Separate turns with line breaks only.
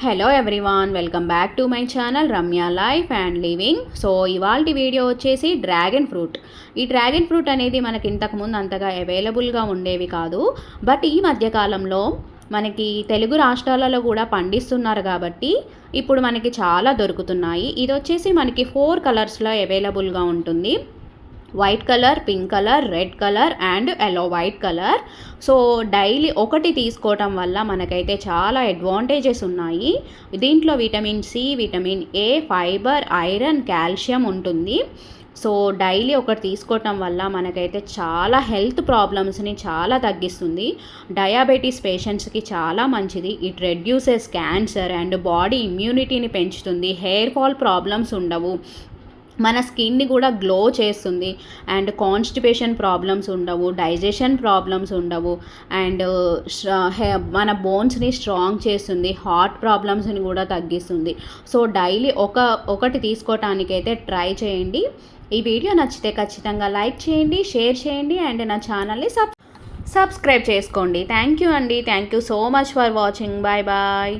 Hello everyone, welcome back to my channel Ramya life and living. So ఇవాల్టి video వచ్చేసి dragon fruit. ఈ dragon fruit అనేది మనకి ఇంతకుముందు అంతగా అవైలబుల్గా ఉండేవి కాదు. బట్ ఈ మధ్యకాలంలో మనకి తెలుగు రాష్ట్రాలలో కూడా పండిస్తున్నారు కాబట్టి ఇప్పుడు మనకి చాలా దొరుకుతున్నాయి. ఇది వచ్చేసి మనకి 4 కలర్స్లో అవైలబుల్గా ఉంటుంది. White colour, pink colour, red colour and yellow white colour. So daily ఒకటి తీసుకోవటం వల్ల మనకైతే చాలా అడ్వాంటేజెస్ ఉన్నాయి. దీంట్లో vitamin C, vitamin A, fibre, iron, calcium ఉంటుంది. సో డైలీ ఒకటి తీసుకోవటం వల్ల మనకైతే చాలా హెల్త్ ప్రాబ్లమ్స్ని చాలా తగ్గిస్తుంది. డయాబెటీస్ పేషెంట్స్కి చాలా మంచిది. It reduces cancer and body ఇమ్యూనిటీని పెంచుతుంది. హెయిర్ ఫాల్ ప్రాబ్లమ్స్ ఉండవు. మన స్కిన్ని కూడా గ్లో చేస్తుంది అండ్ కాన్స్టిపేషన్ ప్రాబ్లమ్స్ ఉండవు, డైజెషన్ ప్రాబ్లమ్స్ ఉండవు అండ్ మన బోన్స్ని స్ట్రాంగ్ చేస్తుంది, హార్ట్ ప్రాబ్లమ్స్ని కూడా తగ్గిస్తుంది. సో డైలీ ఒకటి తీసుకోవటానికైతే ట్రై చేయండి. ఈ వీడియో నచ్చితే ఖచ్చితంగా లైక్ చేయండి, షేర్ చేయండి అండ్ నా ఛానల్ని సబ్స్క్రైబ్ చేసుకోండి. థ్యాంక్ యూ అండి. Thank you so much for watching. Bye bye.